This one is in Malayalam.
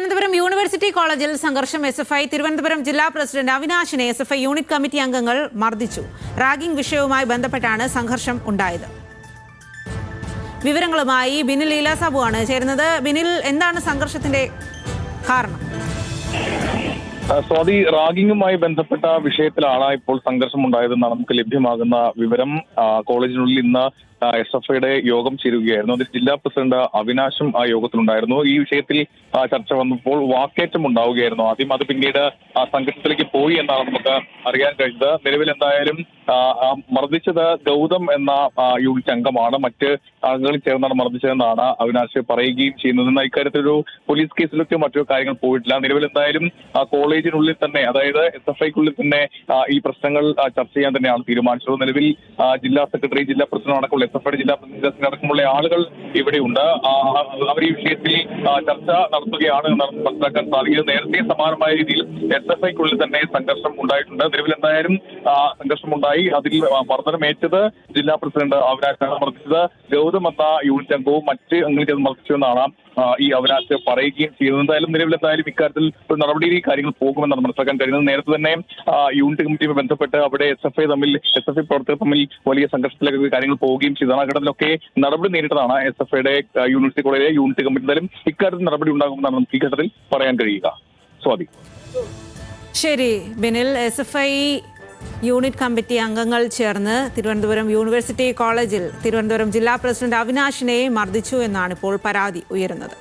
തിരുവനന്തപുരം യൂണിവേഴ്സിറ്റി കോളേജിൽ സംഘർഷം. SFI തിരുവനന്തപുരം ജില്ലാ പ്രസിഡന്റ് അവിനാശിനെ SFI യൂണിറ്റ് കമ്മിറ്റി അംഗങ്ങൾ മർദ്ദിച്ചു. റാഗിംഗ് വിഷയവുമായി ബന്ധപ്പെട്ടാണ് സംഘർഷം ഉണ്ടായത്. വിവരങ്ങളുമായി ബിനിൽ ലീലാസാബു ആണ് ചേരുന്നത്. ബിനിൽ, എന്താണ് സംഘർഷത്തിന്റെ കാരണം? സ്വാതി, റാഗിങ്ങുമായി ബന്ധപ്പെട്ട വിഷയത്തിലാണ് ഇപ്പോൾ സംഘർഷം ഉണ്ടായതെന്നാണ് നമുക്ക് ലഭ്യമാകുന്ന വിവരം. കോളേജിനുള്ളിൽ ഇന്ന് SFIയുടെ യോഗം ചേരുകയായിരുന്നു. അതിൽ ജില്ലാ പ്രസിഡന്റ് അവിനാശും ആ യോഗത്തിലുണ്ടായിരുന്നു. ഈ വിഷയത്തിൽ ചർച്ച വന്നപ്പോൾ വാക്കേറ്റം ഉണ്ടാവുകയായിരുന്നു. ആദ്യം അത് പിന്നീട് സംഘർഷത്തിലേക്ക് പോയി എന്നാണ് നമുക്ക് അറിയാൻ കഴിഞ്ഞത്. നിലവിൽ എന്തായാലും മർദ്ദിച്ചത് ഗൗതം എന്ന യൂണിറ്റ് അംഗമാണ്. മറ്റ് അംഗങ്ങളിൽ ചേർന്നാണ് മർദ്ദിച്ചതെന്നാണ് അവിനാശ് പറയുകയും ചെയ്യുന്നത്. എന്നാൽ ഇക്കാര്യത്തിലൊരു പോലീസ് കേസിലൊക്കെ മറ്റു കാര്യങ്ങൾ പോയിട്ടില്ല. നിലവിൽ എന്തായാലും കോളേജിനുള്ളിൽ തന്നെ, അതായത് SFIക്കുള്ളിൽ തന്നെ ഈ പ്രശ്നങ്ങൾ ചർച്ച ചെയ്യാൻ തന്നെയാണ് തീരുമാനിച്ചത്. നിലവിൽ ജില്ലാ സെക്രട്ടറി, ജില്ലാ പ്രസിഡന്റ് അടക്കമുള്ള SFIയുടെ ജില്ലാ പ്രസിഡന്റ് അടക്കമുള്ള ആളുകൾ ഇവിടെയുണ്ട്. അവർ ഈ വിഷയത്തിൽ ചർച്ച നടത്തുകയാണ് എന്നാണ് മനസ്സിലാക്കാൻ സാധിക്കുന്നത്. നേരത്തെ സമാനമായ രീതിയിൽ SFIക്കുള്ളിൽ തന്നെ സംഘർഷം ഉണ്ടായിട്ടുണ്ട്. നിലവിൽ എന്തായാലും സംഘർഷമുണ്ടായി. അതിൽ മർദ്ദനമേറ്റത് ജില്ലാ പ്രസിഡന്റ് അവിനാശാണ്. മർദ്ദിച്ചത് ഗൗതം എന്ന യൂണിറ്റ് അംഗവും മറ്റ് അംഗങ്ങളിൽ മർദ്ദിച്ചതെന്നാണ് ഈ അവിനാശ് പറയുകയും ചെയ്യുന്നത്. എന്തായാലും നിലവിൽ എന്തായാലും ഇക്കാര്യത്തിൽ ഒരു നടപടി കാര്യങ്ങൾ പോകുമെന്നാണ് മനസ്സിലാക്കാൻ കഴിയുന്നത്. നേരത്തെ തന്നെ യൂണിറ്റ് കമ്മിറ്റിയുമായി ബന്ധപ്പെട്ട് അവിടെ SFI പ്രവർത്തകർ തമ്മിൽ വലിയ സംഘർഷത്തിലേക്ക് കാര്യങ്ങൾ പോവുകയും ചെയ്തതാണ്. ആ ഘട്ടത്തിലൊക്കെ നടപടി നേരിട്ടതാണ് SFIയുടെ യൂണിവേഴ്സിറ്റി കോളേജിലെ യൂണിറ്റ് കമ്മിറ്റി. എന്തായാലും ഇക്കാര്യത്തിൽ നടപടി ഉണ്ടാകുമെന്നാണ് നമുക്ക് ഈ ഘട്ടത്തിൽ പറയാൻ കഴിയുക. സ്വാതി. ശരി ബിനിൽ, SFI യൂണിറ്റ് കമ്മിറ്റി അംഗങ്ങൾ ചേർന്ന് തിരുവനന്തപുരം യൂണിവേഴ്സിറ്റി കോളേജിൽ തിരുവനന്തപുരം ജില്ലാ പ്രസിഡന്റ് അവിനാശിനെ മർദ്ദിച്ചു എന്നാണ് ഇപ്പോൾ പരാതി ഉയരുന്നത്.